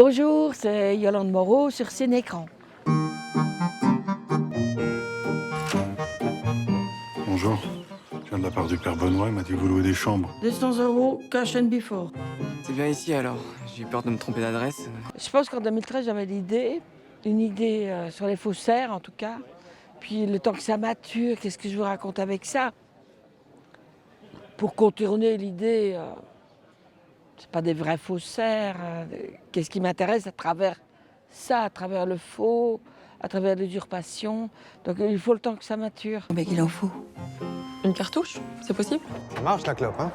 Bonjour, c'est Yolande Moreau sur Cinécran. Bonjour, je viens de la part du père Benoît, il m'a dit que vous louez des chambres. 200 € cash and before. C'est bien ici alors. J'ai eu peur de me tromper d'adresse. Je pense qu'en 2013, j'avais une idée sur les faussaires en tout cas. Puis le temps que ça mature, qu'est-ce que je vous raconte avec ça? Pour contourner l'idée, c'est pas des vrais faussaires. Qu'est-ce qui m'intéresse à travers ça, à travers le faux, à travers l'usurpation. Donc il faut le temps que ça mature. Mais qu'il en faut. Une cartouche, c'est possible? Ça marche la clope, hein?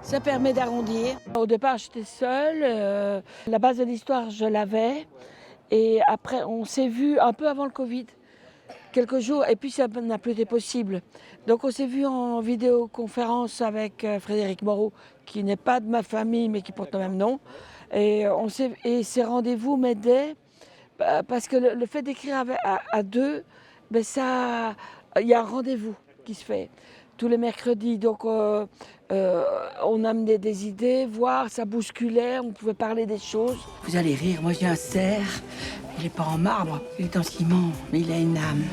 Ça permet d'arrondir. Au départ, j'étais seule. La base de l'histoire, je l'avais. Et après, on s'est vu un peu avant le Covid, quelques jours, et puis ça n'a plus été possible. Donc on s'est vu en vidéoconférence avec Frédéric Moreau, qui n'est pas de ma famille, mais qui porte le même nom. Et ces rendez-vous m'aidaient, parce que le fait d'écrire à deux, ben ça, il y a un rendez-vous qui se fait tous les mercredis. Donc on amenait des idées, voir, ça bousculait, on pouvait parler des choses. Vous allez rire, moi j'ai un cerf, il n'est pas en marbre, il est en ciment, mais il a une âme.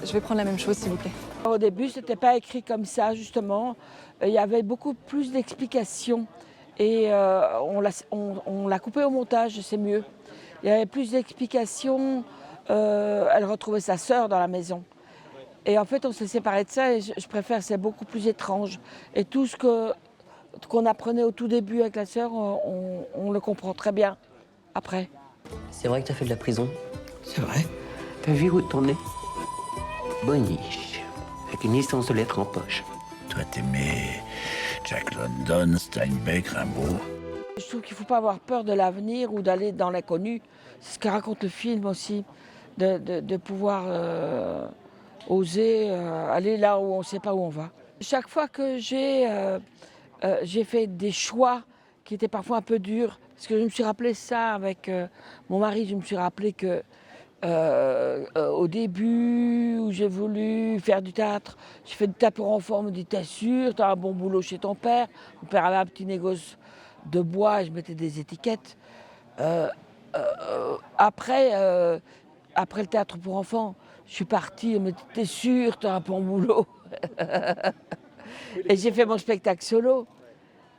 Je vais prendre la même chose s'il vous plaît. Au début, ce n'était pas écrit comme ça, justement. Il y avait beaucoup plus d'explications. Et on l'a coupé au montage, c'est mieux. Il y avait plus d'explications. Elle retrouvait sa sœur dans la maison. Et en fait, on s'est séparés de ça et je préfère, c'est beaucoup plus étrange. Et tout ce qu'on apprenait au tout début avec la sœur, on le comprend très bien après. C'est vrai que t'as fait de la prison? C'est vrai. T'as vu où t'en es? Boniche, avec une licence de lettres en poche. Toi, t'aimais Jack London, Steinbeck, Rimbaud. Je trouve qu'il ne faut pas avoir peur de l'avenir ou d'aller dans l'inconnu. C'est ce que raconte le film aussi, de pouvoir oser aller là où on ne sait pas où on va. Chaque fois que j'ai fait des choix qui étaient parfois un peu durs, parce que je me suis rappelé ça avec mon mari, je me suis rappelé que au début où j'ai voulu faire du théâtre, j'ai fait du théâtre pour enfants, on me dit t'es sûr, t'as un bon boulot chez ton père. Mon père avait un petit négoce de bois et je mettais des étiquettes. Après le théâtre pour enfants, je suis partie, on me dit t'es sûr, t'as un bon boulot. Et j'ai fait mon spectacle solo.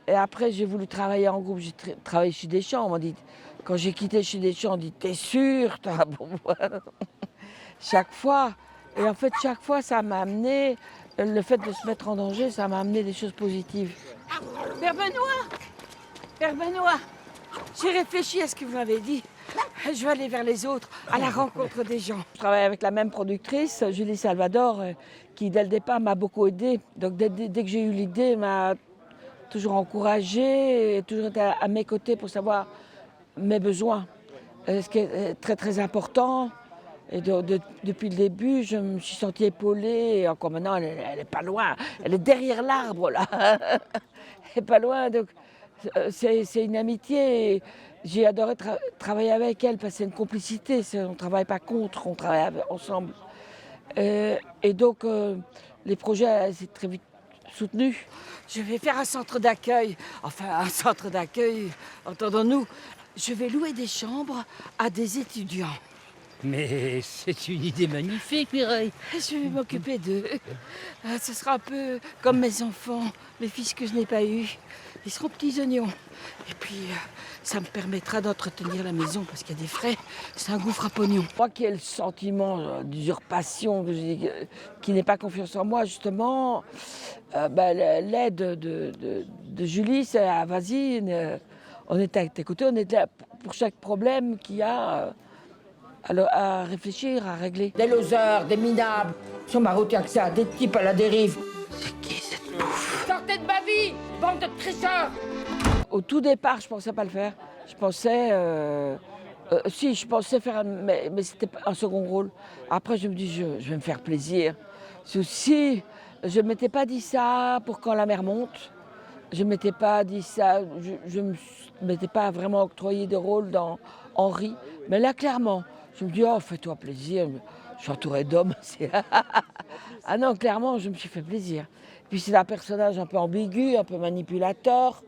Et après, j'ai voulu travailler en groupe. J'ai travaillé chez Deschamps. On m'a dit, quand j'ai quitté chez Deschamps, on dit t'es sûr, t'as un bon boulot. Chaque fois. Et en fait, chaque fois, ça m'a amené, le fait de se mettre en danger, ça m'a amené des choses positives. Père Benoît, j'ai réfléchi à ce que vous m'avez dit. Je vais aller vers les autres, à la rencontre des gens. Je travaille avec la même productrice, Julie Salvador, qui dès le départ m'a beaucoup aidée. Donc dès que j'ai eu l'idée, elle m'a toujours encouragée, et toujours été à mes côtés pour savoir mes besoins. Ce qui est très très important. Et depuis le début, je me suis sentie épaulée. Et encore maintenant, elle n'est pas loin. Elle est derrière l'arbre, là. Elle n'est pas loin. Donc, c'est une amitié. Et j'ai adoré travailler avec elle parce que c'est une complicité. On ne travaille pas contre, on travaille ensemble. Et donc, les projets, c'est très vite soutenu. Je vais faire un centre d'accueil. Enfin, un centre d'accueil, entendons-nous. Je vais louer des chambres à des étudiants. Mais c'est une idée magnifique, Mireille. Je vais m'occuper d'eux. Ce sera un peu comme mes enfants, les fils que je n'ai pas eus. Ils seront petits oignons. Et puis, ça me permettra d'entretenir la maison parce qu'il y a des frais. C'est un gouffre à pognon. Moi qui ai le sentiment d'usurpation, qui n'ai pas confiance en moi, justement, l'aide de Julie, c'est vas-y, on est à tes côtés, on est là pour chaque problème qu'il y a. À réfléchir, à régler. Des losers, des minables. Sur ma route, il n'y a que ça, des types à la dérive. C'est qui cette bouffe? Sortez de ma vie, bande de tricheurs! Au tout départ, je ne pensais pas le faire. Je pensais... je pensais faire mais c'était un second rôle. Après, je me dis, je vais me faire plaisir. Si je ne m'étais pas dit ça pour quand la mer monte. Je ne m'étais pas dit ça, je ne m'étais pas vraiment octroyé de rôle dans Henri. Mais là, clairement, je me dis, oh, fais-toi plaisir, je suis entourée d'hommes. Ah non, clairement, je me suis fait plaisir. Puis c'est un personnage un peu ambigu, un peu manipulateur.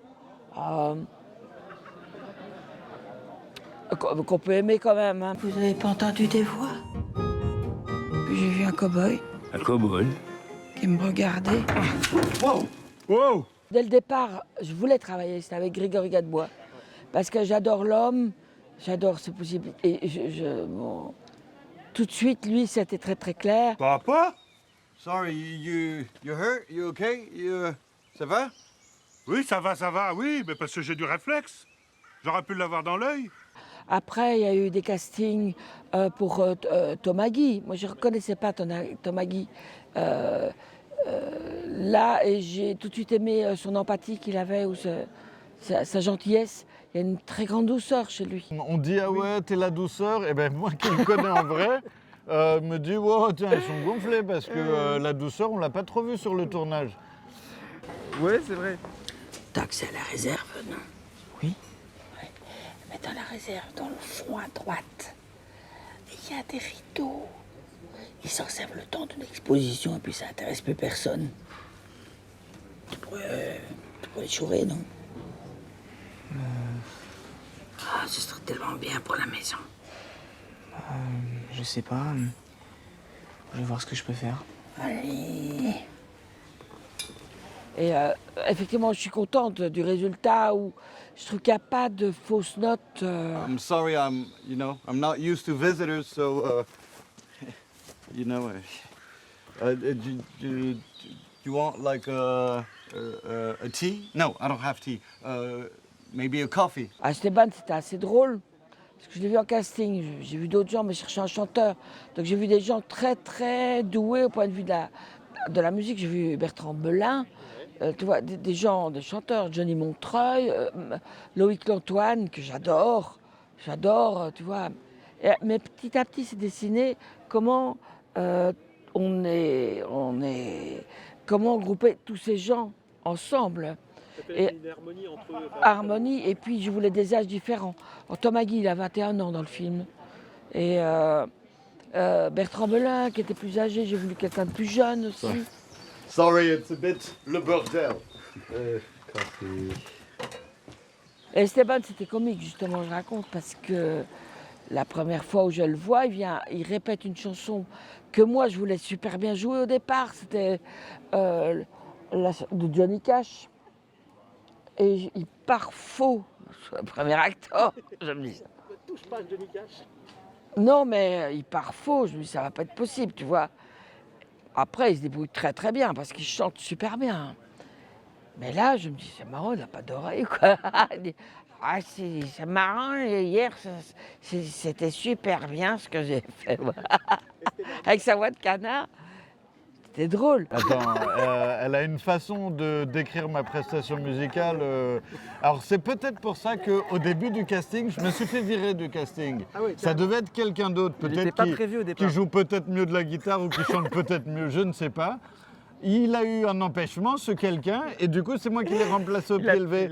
qu'on peut aimer quand même. Hein. Vous n'avez pas entendu des voix? J'ai vu un cow-boy Un cow-boy. qui me regardait. Wow! Dès le départ, je voulais travailler, c'était avec Grégory Gadebois. Parce que j'adore l'homme, j'adore ce possible. Et bon, tout de suite, lui, c'était très très clair. Papa? Sorry, you hurt? You okay? Ça va? Oui, ça va, oui, mais parce que j'ai du réflexe. J'aurais pu l'avoir dans l'œil. Après, il y a eu des castings pour Thomas Guy. Moi, je ne reconnaissais pas Thomas Guy. Là, et j'ai tout de suite aimé son empathie qu'il avait, ou sa gentillesse. Il y a une très grande douceur chez lui. On dit, ah ouais, t'es la douceur. Et ben moi qui le connais en vrai, me dis, wow, tiens, ils sont gonflés parce que la douceur, on l'a pas trop vue sur le tournage. Ouais, c'est vrai. T'as accès à la réserve, non? Oui. Ouais. Mais dans la réserve, dans le fond à droite, il y a des rideaux. Ils s'en servent le temps d'une exposition et puis ça intéresse plus personne. Tu pourrais les chourer, non? Ah, ce serait tellement bien pour la maison. Je sais pas. Je vais voir ce que je peux faire. Allez. Et effectivement, je suis contente du résultat où je trouve qu'il n'y a pas de fausses notes. I'm sorry, I'm not used to visitors, so, do you want like a tea? No, I don't have tea. Maybe a coffee. À Esteban, c'était assez drôle, parce que je l'ai vu en casting. J'ai vu d'autres gens, mais je cherchais un chanteur. Donc j'ai vu des gens très, très doués au point de vue de la musique. J'ai vu Bertrand Belin, tu vois, des gens, des chanteurs, Johnny Montreuil, Loïc Lantoine, que j'adore, tu vois. Mais petit à petit, c'est dessiné comment comment grouper tous ces gens ensemble. Et une harmonie entre eux. Harmonie, et puis je voulais des âges différents. Alors, Thomas Guy, il a 21 ans dans le film. Et Bertrand Belin, qui était plus âgé, j'ai voulu quelqu'un de plus jeune aussi. Sorry, it's a bit le bordel. Et Esteban, c'était comique, justement, je raconte, parce que la première fois où je le vois, il répète une chanson que moi, je voulais super bien jouer au départ. C'était de Johnny Cash. Et il part faux sur le premier acteur. Je me dis. Ne touche pas Johnny Cash. Non, mais il part faux. Je me dis, ça va pas être possible, tu vois. Après, il se débrouille très très bien parce qu'il chante super bien. Mais là, je me dis, c'est marrant, il n'a pas d'oreille, quoi. Ah, c'est marrant, hier, c'était super bien ce que j'ai fait. Avec sa voix de canard. C'était drôle. Attends, elle a une façon de décrire ma prestation musicale. Alors c'est peut-être pour ça qu'au début du casting, je me suis fait virer du casting. Ah oui, ça devait être quelqu'un d'autre, peut-être qui joue peut-être mieux de la guitare ou qui chante peut-être mieux, je ne sais pas. Il a eu un empêchement, ce quelqu'un, et du coup, c'est moi qui l'ai remplacé au pied levé.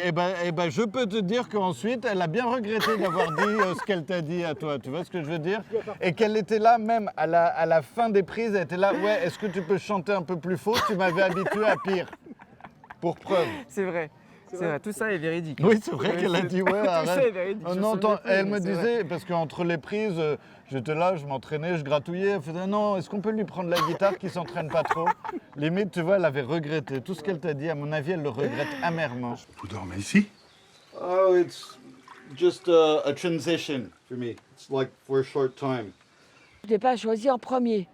Et ben, je peux te dire qu'ensuite, elle a bien regretté d'avoir dit ce qu'elle t'a dit à toi. Tu vois ce que je veux dire? Et qu'elle était là, même à la fin des prises, elle était là, ouais, est-ce que tu peux chanter un peu plus faux? Tu m'avais habitué à pire. Pour preuve. C'est vrai. C'est vrai, tout ça est véridique. Oui, c'est vrai qu'elle a dit, ouais, arrête. Tout ça est véridique. Elle me disait, parce qu'entre les prises, j'étais là, je m'entraînais, je gratouillais. Elle faisait, non, est-ce qu'on peut lui prendre la guitare qui s'entraîne pas trop? Limite, tu vois, elle avait regretté. Tout ce qu'elle t'a dit, à mon avis, elle le regrette amèrement. Vous dormez ici? Oh, it's just a transition for me. It's like for a short time. Je ne l'ai pas choisi en premier.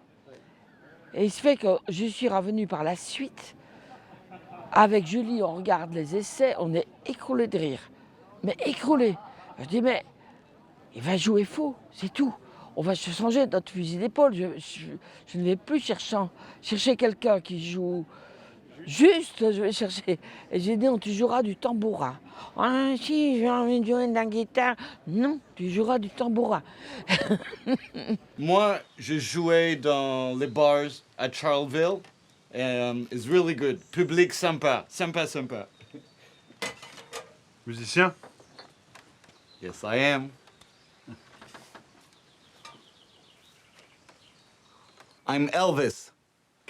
Et il se fait que je suis revenue par la suite. Avec Julie, on regarde les essais, on est écroulé de rire. Mais écroulé. Je dis, mais il va jouer faux, c'est tout. On va se changer notre fusil d'épaule. Je ne vais plus chercher quelqu'un qui joue juste, je vais chercher. Et j'ai dit, non, tu joueras du tambourin. Ah si, j'ai envie de jouer de la guitare. Non, tu joueras du tambourin. Moi, je jouais dans les bars à Charleville. It's really good. Public sympa. Sympa. Musicien? Yes, I am. I'm Elvis.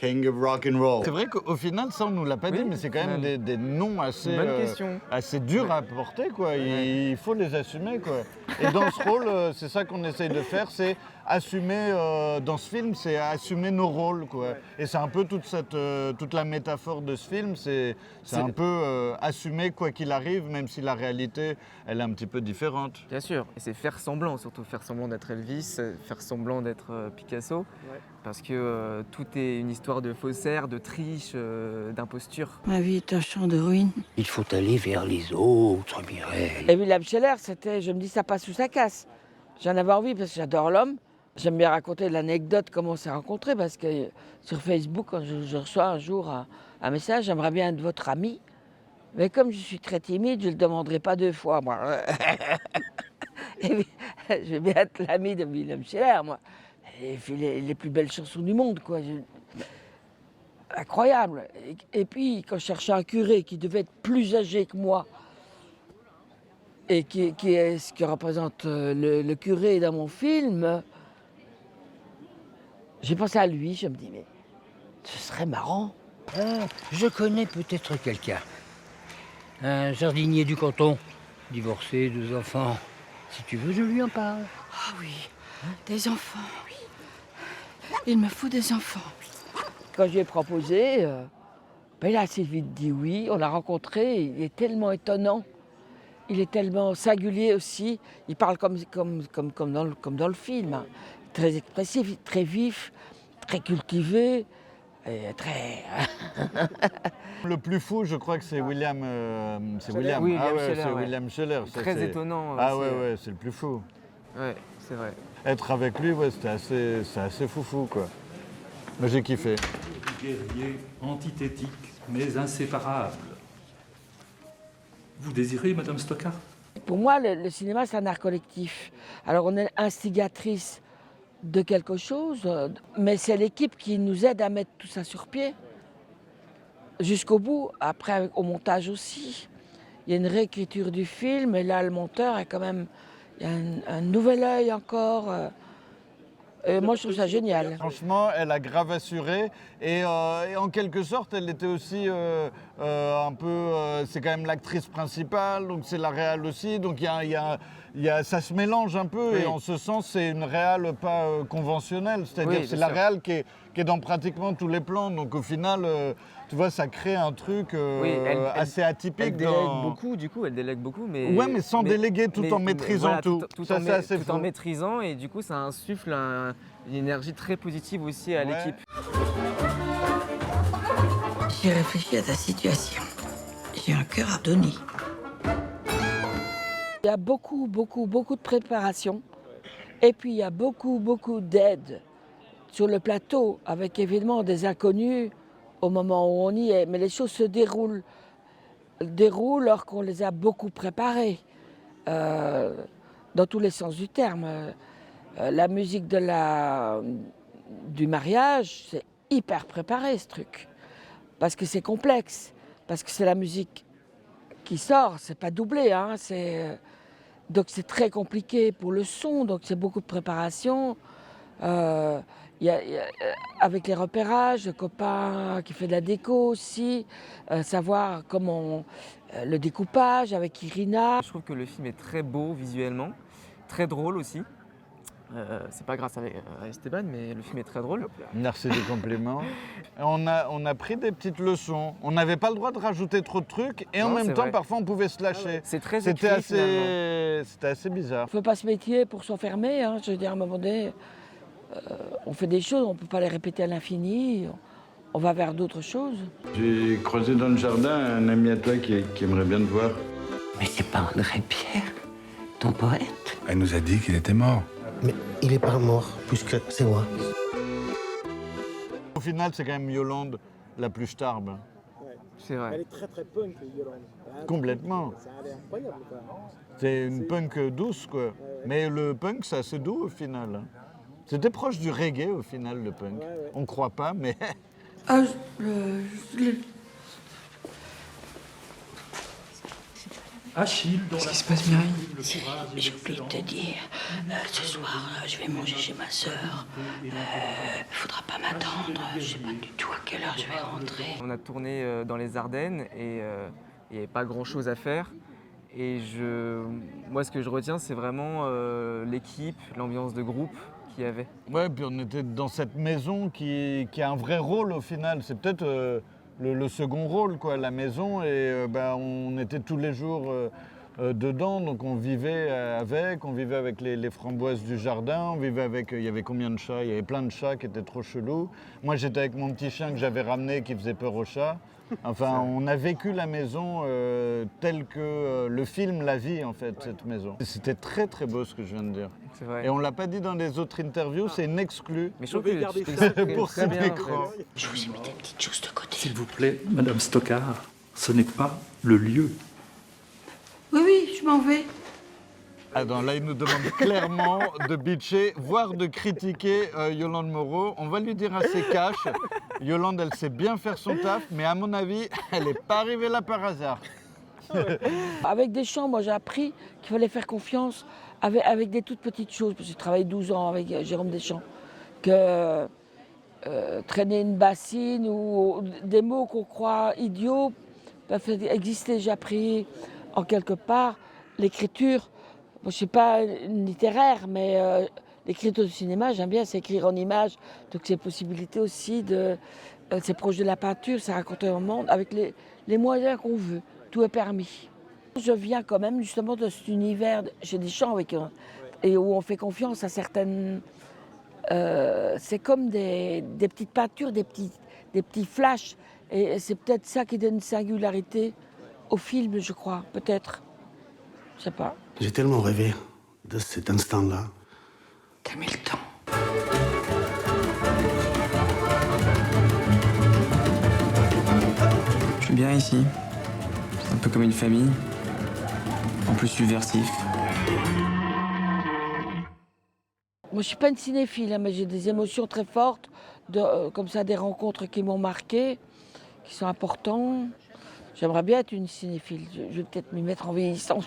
King of Rock and Roll. C'est vrai qu'au final, ça on nous l'a pas dit, mais c'est quand même des noms assez, assez durs à porter, quoi. Il faut les assumer, quoi. Et dans ce rôle, c'est ça qu'on essaye de faire, c'est assumer, dans ce film, c'est assumer nos rôles, quoi. Et c'est un peu toute la métaphore de ce film, c'est un peu assumer quoi qu'il arrive, même si la réalité, elle est un petit peu différente. Bien sûr, et c'est faire semblant, surtout faire semblant d'être Elvis, faire semblant d'être Picasso, parce que tout est une histoire de faussaire, de triche, d'imposture. Ma vie est un champ de ruines. Il faut aller vers les autres, Mireille. Et William Scheller, c'était, je me dis, ça passe ou ça casse. J'en avais envie parce que j'adore l'homme. J'aime bien raconter l'anecdote, comment on s'est rencontrés, parce que sur Facebook, quand je reçois un jour un message, j'aimerais bien être votre ami. Mais comme je suis très timide, je ne le demanderai pas 2 fois, moi. Et puis, je vais bien être l'ami de William Scheller, moi. Et il fait les plus belles chansons du monde, quoi. Incroyable. Et puis, quand je cherchais un curé qui devait être plus âgé que moi, et qui est ce que représente le curé dans mon film, j'ai pensé à lui, je me dis, mais ce serait marrant. Ah, je connais peut-être quelqu'un. Un jardinier du canton, divorcé, 2 enfants. Si tu veux, je lui en parle. Ah oui, des enfants, oui. Il me faut des enfants. Quand je lui ai proposé, il a assez vite dit oui. On l'a rencontré, il est tellement étonnant. Il est tellement singulier aussi. Il parle comme dans le film. Hein. Très expressif, très vif, très cultivé. Et très... Le plus fou, je crois que c'est William. Scheller. C'est William Scheller. Ça, Très étonnant. Ah aussi. ouais, c'est le plus fou. Ouais, c'est vrai. Être avec lui, c'était assez foufou, quoi. Mais j'ai kiffé. Guerriers antithétiques, mais inséparables. Vous désirez, Madame Stockard? Pour moi, le cinéma, c'est un art collectif. Alors, on est instigatrice de quelque chose, mais c'est l'équipe qui nous aide à mettre tout ça sur pied. Jusqu'au bout, après au montage aussi. Il y a une réécriture du film, et là, le monteur a quand même il y a un nouvel œil encore. Et moi, je trouve ça génial. Franchement, elle a grave assuré. Et en quelque sorte, elle était aussi un peu... c'est quand même l'actrice principale, donc c'est la réal aussi. Donc ça se mélange un peu. Oui. Et en ce sens, c'est une réal pas conventionnelle. C'est-à-dire Oui, c'est bien la sûr. réal qui est dans pratiquement tous les plans. Donc au final, tu vois, ça crée un truc assez atypique. Elle délègue beaucoup, du coup, elle délègue beaucoup. Mais, Ouais, mais sans déléguer, tout en maîtrisant voilà, tout. Ça, c'est assez tout en fou. maîtrisant, et du coup, ça insuffle une énergie très positive aussi à Ouais. l'équipe. J'ai réfléchi à ta situation. J'ai un cœur à donner. Il y a beaucoup de préparation. Et puis, il y a beaucoup d'aide sur le plateau, avec évidemment des inconnus au moment où on y est. Mais les choses se déroulent alors qu'on les a beaucoup préparées, dans tous les sens du terme. La musique du mariage, c'est hyper préparé, ce truc. Parce que c'est complexe, parce que c'est la musique qui sort, c'est pas doublé, hein, donc c'est très compliqué pour le son, donc c'est beaucoup de préparation. Avec les repérages, le copain qui fait de la déco aussi, savoir comment le découpage avec Irina. Je trouve que le film est très beau visuellement, très drôle aussi. C'est pas grâce à Esteban, mais le film est très drôle. Merci des compliments. On a pris des petites leçons. On n'avait pas le droit de rajouter trop de trucs et en Non, même c'est temps, vrai. parfois, on pouvait se lâcher. C'est très C'était écrit, finalement. assez bizarre. On ne fait pas ce métier pour s'enfermer, hein. Je veux dire, à un moment donné, on fait des choses, on ne peut pas les répéter à l'infini, on va vers d'autres choses. J'ai croisé dans le jardin un ami à toi qui aimerait bien te voir. Mais c'est pas André Pierre, ton poète? Elle nous a dit qu'il était mort. Mais il est pas mort, puisque c'est moi. Au final, c'est quand même Yolande la plus starbe. C'est vrai. Elle est très punk, Yolande. Complètement. Elle est incroyable, quoi. C'est une punk douce, quoi. Mais le punk, c'est assez doux au final. C'était proche du reggae au final, le punk. On croit pas, mais... Achille, dont Qu'est-ce la qui se passe, Mireille? le courage et J'ai oublié de te dire, ce soir, je vais manger chez ma sœur. Faudra pas m'attendre, je sais pas du tout à quelle heure je vais rentrer. On a tourné dans les Ardennes et il n'y avait pas grand-chose à faire. Et moi, ce que je retiens, c'est vraiment l'équipe, l'ambiance de groupe qu'il y avait. Ouais, puis on était dans cette maison qui a un vrai rôle au final. C'est peut-être le second rôle, quoi, la maison. Et on était tous les jours dedans, donc on vivait avec les framboises du jardin, on vivait avec, il y avait combien de chats? Il y avait plein de chats qui étaient trop chelous. Moi, j'étais avec mon petit chien que j'avais ramené qui faisait peur aux chats. Enfin, on a vécu la maison telle que le film la vit, en fait, cette maison. C'était très très beau ce que je viens de dire. C'est vrai. Et on ne l'a pas dit dans les autres interviews, c'est une exclue. Mais je trouve que garder tu ça t'exprimes pour très cet bien, en écran. fait. Je vous ai mis des petites choses de côté. S'il vous plaît, Madame Stockard, ce n'est pas le lieu. Oui, je m'en vais. Ah non, là, il nous demande clairement de bitcher, voire de critiquer Yolande Moreau. On va lui dire assez cash. Yolande, elle sait bien faire son taf, mais à mon avis, elle n'est pas arrivée là par hasard. Avec Deschamps, moi j'ai appris qu'il fallait faire confiance avec des toutes petites choses, parce que j'ai travaillé 12 ans avec Jérôme Deschamps, que traîner une bassine ou des mots qu'on croit idiots peuvent exister. J'ai appris en quelque part l'écriture, moi, je ne suis pas littéraire, mais l'écriture du cinéma, j'aime bien, c'est écrire en images, donc c'est possibilité aussi c'est proche de la peinture, ça raconte un monde avec les moyens qu'on veut. Tout est permis. Je viens quand même justement de cet univers chez Deschamps et où on fait confiance à certaines... c'est comme des petites peintures, des petits flashs. Et c'est peut-être ça qui donne une singularité au film, je crois, peut-être. Je sais pas. J'ai tellement rêvé de cet instant-là. T'as mis le temps. Je suis bien ici. C'est un peu comme une famille. En plus subversif. Moi, je suis pas une cinéphile, hein, mais j'ai des émotions très fortes, comme ça, des rencontres qui m'ont marqué, qui sont importantes. J'aimerais bien être une cinéphile. Je vais peut-être m'y mettre en vieillissant.